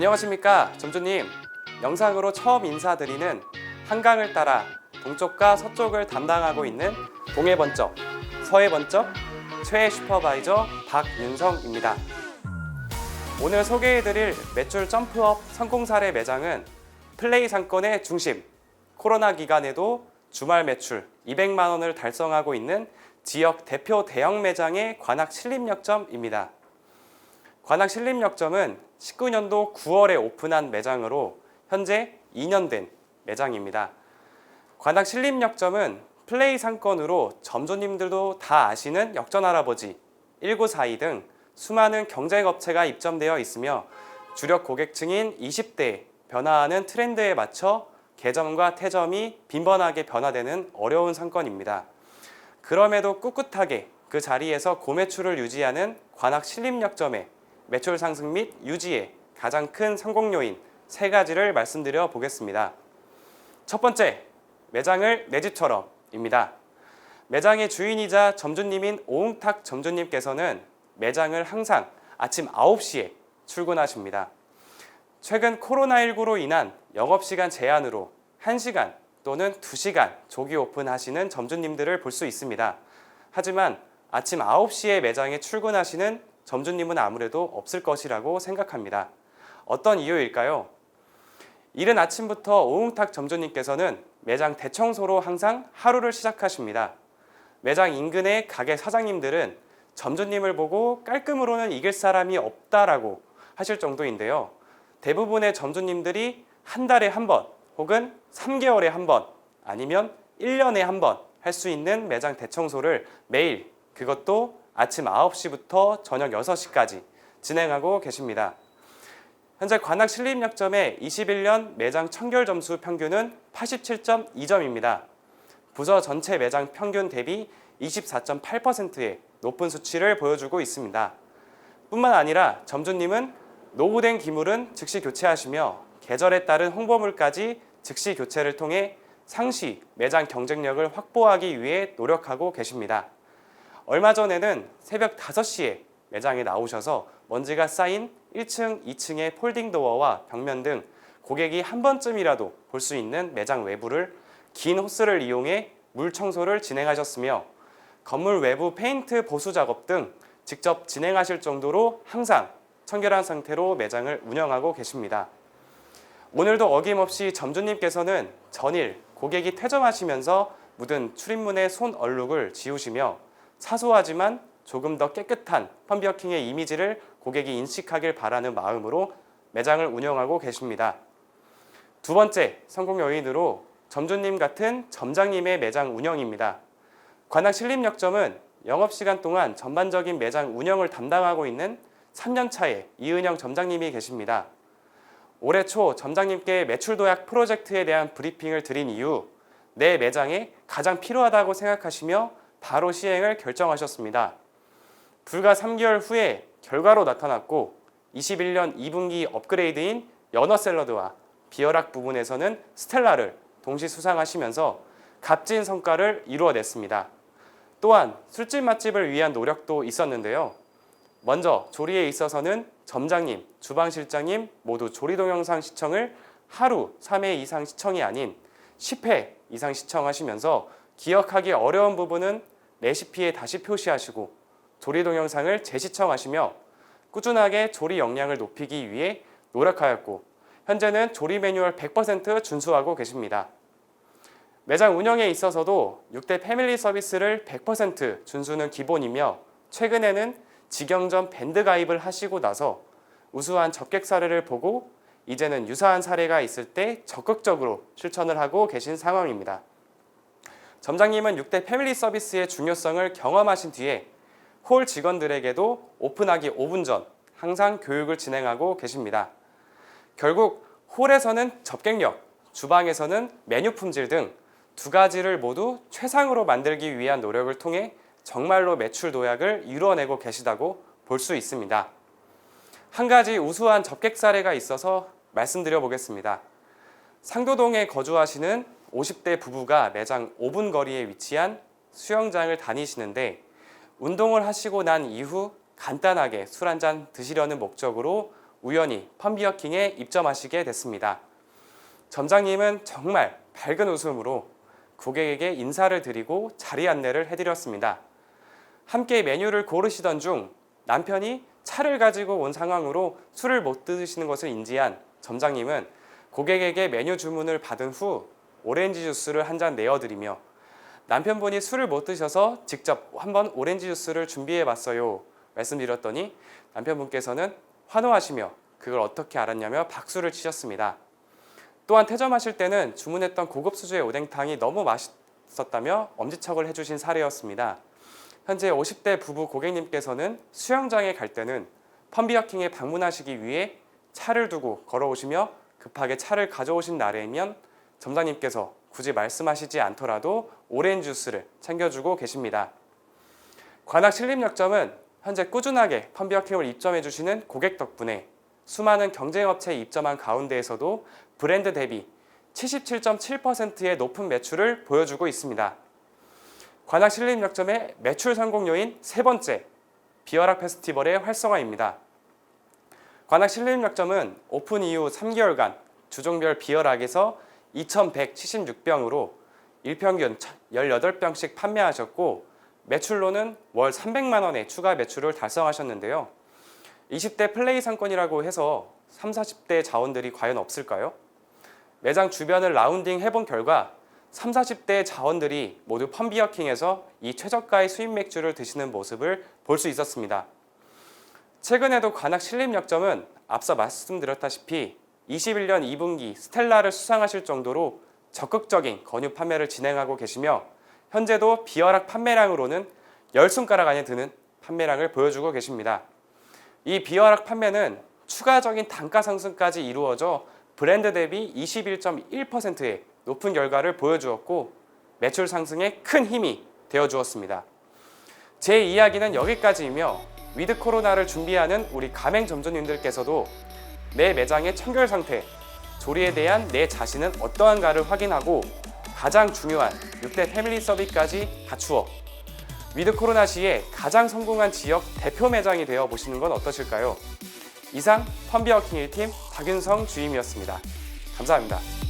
안녕하십니까, 점주님. 영상으로 처음 인사드리는 한강을 따라 동쪽과 서쪽을 담당하고 있는 동해번쩍, 서해번쩍 최애 슈퍼바이저 박윤성입니다. 오늘 소개해드릴 매출 점프업 성공 사례 매장은 플레이 상권의 중심, 코로나 기간에도 주말 매출 200만 원을 달성하고 있는 지역 대표 대형 매장의 관악 신림역점입니다. 관악 신림역점은 19년도 9월에 오픈한 매장으로 현재 2년 된 매장입니다. 관악 신림역점은 플레이 상권으로 점주님들도 다 아시는 역전 할아버지, 1942 등 수많은 경쟁업체가 입점되어 있으며 주력 고객층인 20대에 변화하는 트렌드에 맞춰 개점과 태점이 빈번하게 변화되는 어려운 상권입니다. 그럼에도 꿋꿋하게 그 자리에서 고매출을 유지하는 관악 신림역점의 매출 상승 및 유지의 가장 큰 성공 요인 3가지를 말씀드려 보겠습니다. 첫 번째, 매장을 내 집처럼입니다. 매장의 주인이자 점주님인 오흥탁 점주님께서는 매장을 항상 아침 9시에 출근하십니다. 최근 코로나19로 인한 영업시간 제한으로 1시간 또는 2시간 조기 오픈하시는 점주님들을 볼 수 있습니다. 하지만 아침 9시에 매장에 출근하시는 점주님은 아무래도 없을 것이라고 생각합니다. 어떤 이유일까요? 이른 아침부터 오흥탁 점주님께서는 매장 대청소로 항상 하루를 시작하십니다. 매장 인근의 가게 사장님들은 점주님을 보고 깔끔으로는 이길 사람이 없다라고 하실 정도인데요. 대부분의 점주님들이 한 달에 한 번 혹은 3개월에 한 번 아니면 1년에 한 번 할 수 있는 매장 대청소를 매일, 그것도 아침 9시부터 저녁 6시까지 진행하고 계십니다. 현재 관악 신림역점의 21년 매장 청결 점수 평균은 87.2점입니다. 부서 전체 매장 평균 대비 24.8%의 높은 수치를 보여주고 있습니다. 뿐만 아니라 점주님은 노후된 기물은 즉시 교체하시며 계절에 따른 홍보물까지 즉시 교체를 통해 상시 매장 경쟁력을 확보하기 위해 노력하고 계십니다. 얼마 전에는 새벽 5시에 매장에 나오셔서 먼지가 쌓인 1층, 2층의 폴딩 도어와 벽면 등 고객이 한 번쯤이라도 볼 수 있는 매장 외부를 긴 호스를 이용해 물 청소를 진행하셨으며 건물 외부 페인트 보수 작업 등 직접 진행하실 정도로 항상 청결한 상태로 매장을 운영하고 계십니다. 오늘도 어김없이 점주님께서는 전일 고객이 퇴점하시면서 묻은 출입문의 손 얼룩을 지우시며 사소하지만 조금 더 깨끗한 펀비어킹의 이미지를 고객이 인식하길 바라는 마음으로 매장을 운영하고 계십니다. 두 번째 성공 요인으로 점주님 같은 점장님의 매장 운영입니다. 관악 신림역점은 영업시간 동안 전반적인 매장 운영을 담당하고 있는 3년차의 이은영 점장님이 계십니다. 올해 초 점장님께 매출 도약 프로젝트에 대한 브리핑을 드린 이후 내 매장에 가장 필요하다고 생각하시며 바로 시행을 결정하셨습니다. 불과 3개월 후에 결과로 나타났고 21년 2분기 업그레이드인 연어 샐러드와 비어락 부분에서는 스텔라를 동시 수상하시면서 값진 성과를 이루어냈습니다. 또한 술집 맛집을 위한 노력도 있었는데요. 먼저 조리에 있어서는 점장님, 주방실장님 모두 조리 동영상 시청을 하루 3회 이상 시청이 아닌 10회 이상 시청하시면서 기억하기 어려운 부분은 레시피에 다시 표시하시고 조리 동영상을 재시청하시며 꾸준하게 조리 역량을 높이기 위해 노력하였고 현재는 조리 매뉴얼 100% 준수하고 계십니다. 매장 운영에 있어서도 6대 패밀리 서비스를 100% 준수는 기본이며 최근에는 직영점 밴드 가입을 하시고 나서 우수한 접객 사례를 보고 이제는 유사한 사례가 있을 때 적극적으로 실천을 하고 계신 상황입니다. 점장님은 6대 패밀리 서비스의 중요성을 경험하신 뒤에 홀 직원들에게도 오픈하기 5분 전 항상 교육을 진행하고 계십니다. 결국 홀에서는 접객력, 주방에서는 메뉴 품질 등 2가지를 모두 최상으로 만들기 위한 노력을 통해 정말로 매출 도약을 이루어내고 계시다고 볼 수 있습니다. 한 가지 우수한 접객 사례가 있어서 말씀드려 보겠습니다. 상도동에 거주하시는 50대 부부가 매장 5분 거리에 위치한 수영장을 다니시는데 운동을 하시고 난 이후 간단하게 술 한잔 드시려는 목적으로 우연히 펌비어킹에 입점하시게 됐습니다. 점장님은 정말 밝은 웃음으로 고객에게 인사를 드리고 자리 안내를 해드렸습니다. 함께 메뉴를 고르시던 중 남편이 차를 가지고 온 상황으로 술을 못 드시는 것을 인지한 점장님은 고객에게 메뉴 주문을 받은 후 오렌지 주스를 한 잔 내어드리며 남편분이 술을 못 드셔서 직접 한번 오렌지 주스를 준비해 봤어요 말씀드렸더니 남편분께서는 환호하시며 그걸 어떻게 알았냐며 박수를 치셨습니다. 또한 퇴점하실 때는 주문했던 고급 수주의 오뎅탕이 너무 맛있었다며 엄지척을 해주신 사례였습니다. 현재 50대 부부 고객님께서는 수영장에 갈 때는 펌비어킹에 방문하시기 위해 차를 두고 걸어오시며 급하게 차를 가져오신 날이면 점장님께서 굳이 말씀하시지 않더라도 오렌지 주스를 챙겨주고 계십니다. 관악 신림역점은 현재 꾸준하게 펌비어킹을 입점해 주시는 고객 덕분에 수많은 경쟁업체에 입점한 가운데에서도 브랜드 대비 77.7%의 높은 매출을 보여주고 있습니다. 관악 신림역점의 매출 성공 요인 세 번째, 비어락 페스티벌의 활성화입니다. 관악 신림역점은 오픈 이후 3개월간 주종별 비어락에서 2,176병으로 일평균 18병씩 판매하셨고 매출로는 월 300만 원의 추가 매출을 달성하셨는데요. 20대 플레이 상권이라고 해서 30, 40대 자원들이 과연 없을까요? 매장 주변을 라운딩 해본 결과 30, 40대 자원들이 모두 펌비어킹에서 이 최저가의 수입 맥주를 드시는 모습을 볼 수 있었습니다. 최근에도 관악 신림역점은 앞서 말씀드렸다시피 21년 2분기 스텔라를 수상하실 정도로 적극적인 건유 판매를 진행하고 계시며 현재도 비어락 판매량으로는 10손가락 안에 드는 판매량을 보여주고 계십니다. 이 비어락 판매는 추가적인 단가 상승까지 이루어져 브랜드 대비 21.1%의 높은 결과를 보여주었고 매출 상승에 큰 힘이 되어주었습니다. 제 이야기는 여기까지이며 위드 코로나를 준비하는 우리 가맹점주님들께서도 내 매장의 청결 상태, 조리에 대한 내 자신은 어떠한가를 확인하고 가장 중요한 6대 패밀리 서비스까지 갖추어 위드 코로나 시에 가장 성공한 지역 대표 매장이 되어 보시는 건 어떠실까요? 이상 펌비어킹 1팀 박윤성 주임이었습니다. 감사합니다.